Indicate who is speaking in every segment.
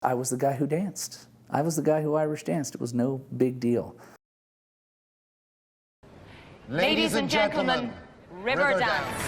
Speaker 1: I was the guy who danced. I was the guy who Irish danced. It was no big deal.
Speaker 2: Ladies and gentlemen, River Dance.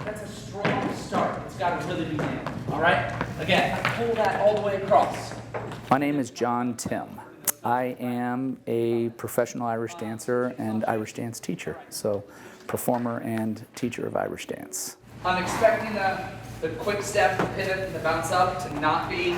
Speaker 1: That's a strong start. It's got to really be nailed. All right? Again, pull that all the way across. My name is Richens-Timm. I am a professional Irish dancer and Irish dance teacher. So, performer and teacher of Irish dance. I'm expecting the quick step, the pivot, and the bounce up to not be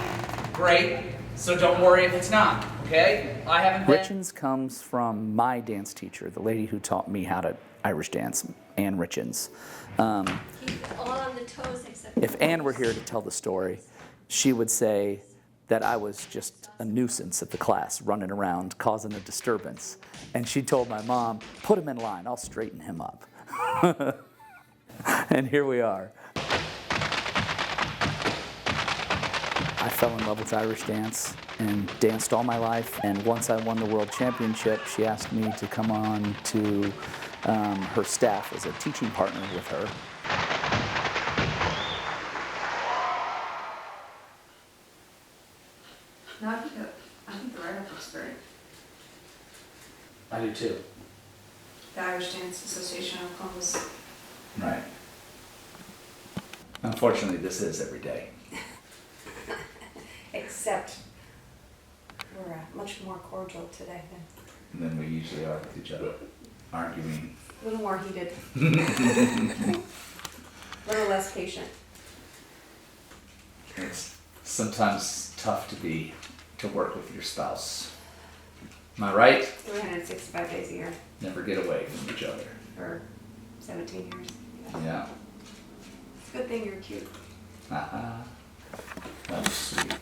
Speaker 1: great. So don't worry if it's not, okay? I haven't been... Richens comes from my dance teacher, the lady who taught me how to Irish dance, Ann Richens.
Speaker 3: Keep all on the toes except...
Speaker 1: If Ann were here to tell the story, she would say that I was just a nuisance at the class, running around, causing a disturbance. And she told my mom, put him in line, I'll straighten him up. And here we are. I fell in love with Irish dance and danced all my life. And once I won the world championship, she asked me to come on to her staff as a teaching partner with her.
Speaker 4: No, I think the write-up looks great.
Speaker 1: I do too.
Speaker 4: The Irish Dance Association of Columbus.
Speaker 1: Right. Unfortunately, this is every day.
Speaker 4: Except we're much more cordial today
Speaker 1: Than we usually are with each other, arguing.
Speaker 4: a little more heated, a little less patient.
Speaker 1: It's sometimes tough to work with your spouse. Am I right?
Speaker 4: 365 days a year
Speaker 1: Never get away from each other.
Speaker 4: for 17 years.
Speaker 1: Yeah.
Speaker 4: It's a good thing you're cute.
Speaker 1: Uh-huh. That's sweet.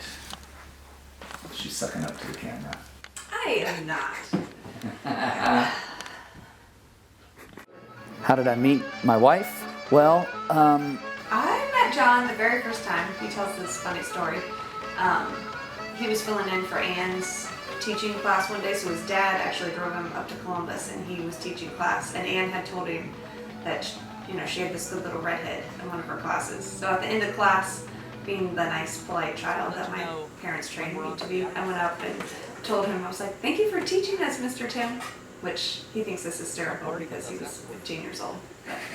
Speaker 1: She's sucking up to the camera.
Speaker 4: I am not.
Speaker 1: How did I meet my wife? Well,
Speaker 4: I met John the very first time. He tells this funny story. He was filling in for Ann's teaching class one day, so his dad actually drove him up to Columbus and he was teaching class, and Ann had told him that she had this good little redhead in one of her classes. So at the end of class, being the nice, polite child that my parents trained me to be, I went up and told him, I was like, thank you for teaching us, Mr. Timm, which he thinks is hysterical because he was 15 years old.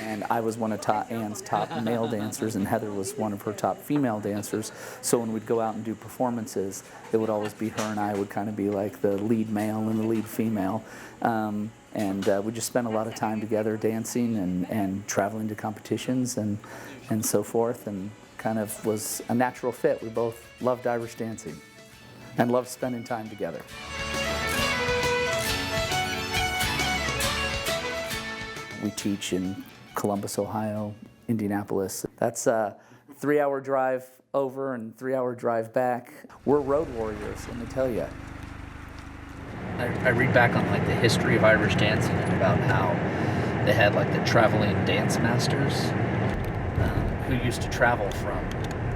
Speaker 1: and I was one of Ann's top male dancers, and Heather was one of her top female dancers. So when we'd go out and do performances, it would always be her and I would kind of be like the lead male and the lead female. We just spent a lot of time together dancing and traveling to competitions and so forth, and kind of was a natural fit. We both loved Irish dancing and loved spending time together. We teach in Columbus, Ohio, Indianapolis. That's a 3-hour drive over and 3-hour drive back. We're road warriors, let me tell you. I read back on like the history of Irish dancing and about how they had like the traveling dance masters who used to travel from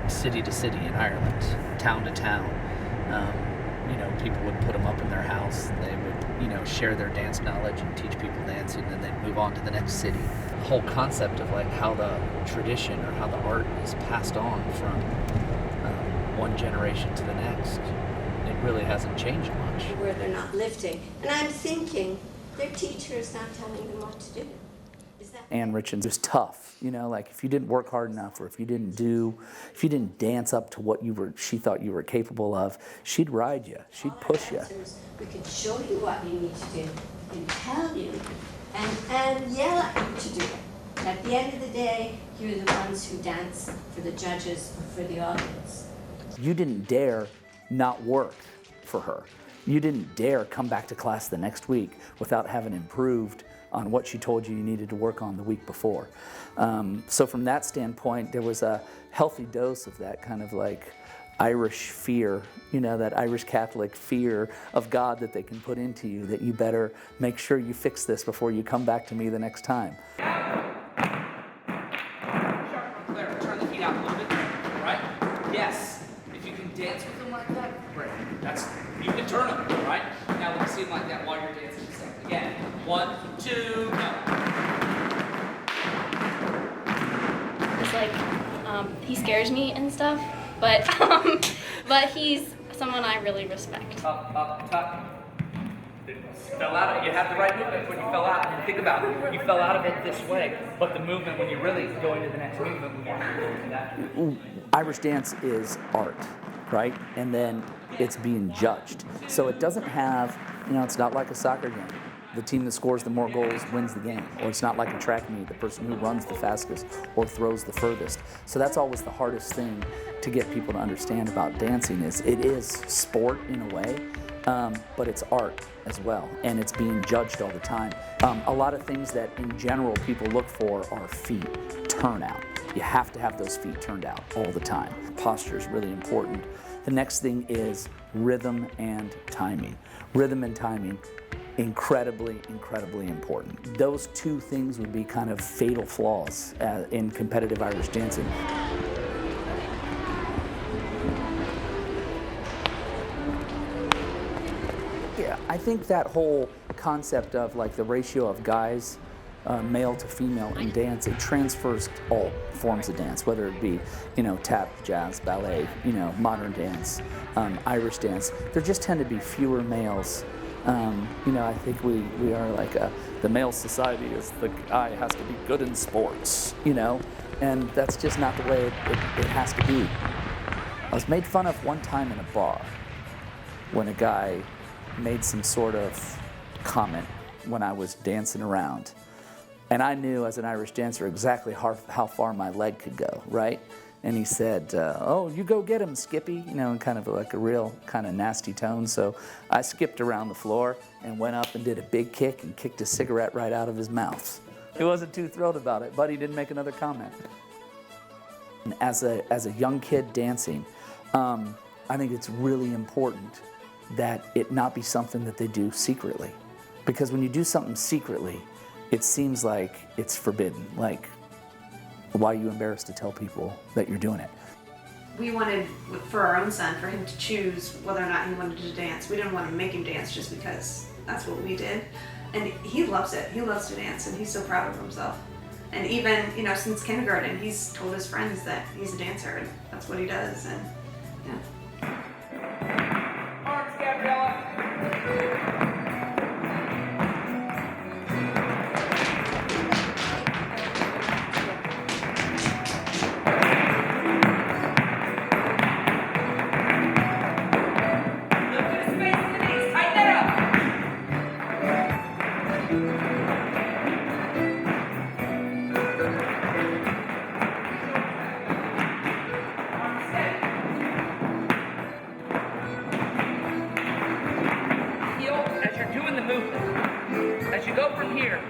Speaker 1: city to city in Ireland, town to town. People would put them up in their house. They would, share their dance knowledge and teach people dancing, and then they'd move on to the next city. The whole concept of like how the tradition or how the art is passed on from one generation to the next, it really hasn't changed much.
Speaker 3: Where they're not lifting. And I'm thinking, their teacher is not telling them what to do.
Speaker 1: Ann Richens was tough, like if you didn't work hard enough, or if you didn't dance up to what she thought you were capable of, she'd ride you, she'd push you.
Speaker 3: We could show you what you need to do, and tell you, and yell at you to do it. And at the end of the day, you're the ones who dance for the judges or for the audience.
Speaker 1: You didn't dare not work for her. You didn't dare come back to class the next week without having improved on what she told you needed to work on the week before. So from that standpoint, there was a healthy dose of that kind of like Irish fear, that Irish Catholic fear of God that they can put into you, that you better make sure you fix this before you come back to me the next time.
Speaker 5: Claire, turn the feet out a little bit, right? Yes. If you can dance with them like that, great. You can turn them, right? Now let me see them like that while you're dancing. Again, 1, 2, go.
Speaker 6: It's like, he scares me and stuff, but he's someone I really respect.
Speaker 5: Up, tuck. Fell out. You had the right movement when you fell out. And think about it. You fell out of it this way, but the movement when you really go into the next movement, we want to do that.
Speaker 1: Irish dance is art, right? And then it's being judged. So it doesn't have, it's not like a soccer game. The team that scores the more goals wins the game. Or it's not like a track meet, the person who runs the fastest or throws the furthest. So that's always the hardest thing to get people to understand about dancing is it is sport in a way, but it's art as well, and it's being judged all the time. A lot of things that in general people look for are feet, turnout. You have to have those feet turned out all the time. Posture is really important. The next thing is rhythm and timing. Rhythm and timing, incredibly, incredibly important. Those two things would be kind of fatal flaws in competitive Irish dancing. Yeah, I think that whole concept of like the ratio of guys, male to female in dance, it transfers to all forms of dance, whether it be, tap, jazz, ballet, modern dance, Irish dance. There just tend to be fewer males. I think we are like the male society is the guy has to be good in sports, and that's just not the way it has to be. I was made fun of one time in a bar when a guy made some sort of comment when I was dancing around. And I knew as an Irish dancer exactly how far my leg could go, right? And he said, oh, you go get him, Skippy, in kind of like a real kind of nasty tone. So I skipped around the floor and went up and did a big kick and kicked a cigarette right out of his mouth. He wasn't too thrilled about it, but he didn't make another comment. And as a young kid dancing, I think it's really important that it not be something that they do secretly. Because when you do something secretly, it seems like it's forbidden. Like, why are you embarrassed to tell people that you're doing it?
Speaker 4: We wanted, for our own son, for him to choose whether or not he wanted to dance. We didn't want to make him dance just because that's what we did. And he loves it. He loves to dance, and he's so proud of himself. And even, since kindergarten, he's told his friends that he's a dancer, and that's what he does. And yeah.
Speaker 5: Arms, Gabriella. As you're doing the movement, as you go from here,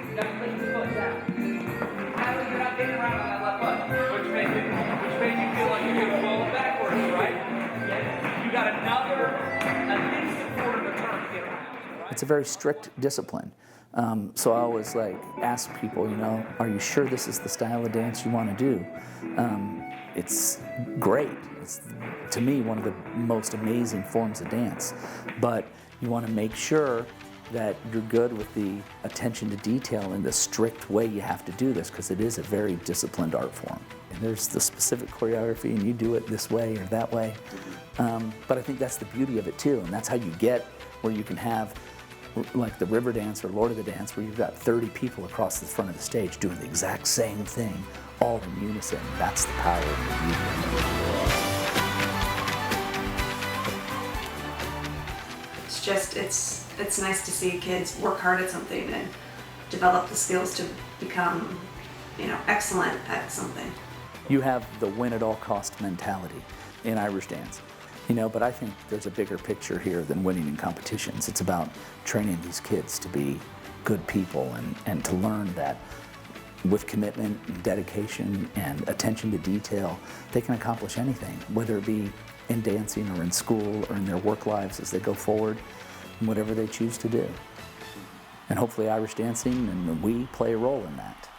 Speaker 5: you gotta place your foot down. That way you're not getting around on that left foot, which makes you feel like you're going falling backwards, right? Yeah. You got at least a quarter of a turn to get around. Right?
Speaker 1: It's a very strict discipline. So I always ask people, are you sure this is the style of dance you want to do? It's great. It's, to me, one of the most amazing forms of dance. But you want to make sure that you're good with the attention to detail and the strict way you have to do this, because it is a very disciplined art form. And there's the specific choreography, and you do it this way or that way. But I think that's the beauty of it too, and that's how you get where you can have like the river dance or Lord of the Dance, where you've got 30 people across the front of the stage doing the exact same thing, all in unison. That's the power of the beauty.
Speaker 4: It's just, it's nice to see kids work hard at something and develop the skills to become, excellent at something.
Speaker 1: You have the win at all cost mentality in Irish dance. You know, but I think there's a bigger picture here than winning in competitions. It's about training these kids to be good people and to learn that with commitment, and dedication, and attention to detail, they can accomplish anything, whether it be in dancing or in school or in their work lives as they go forward, whatever they choose to do. And hopefully Irish dancing and we play a role in that.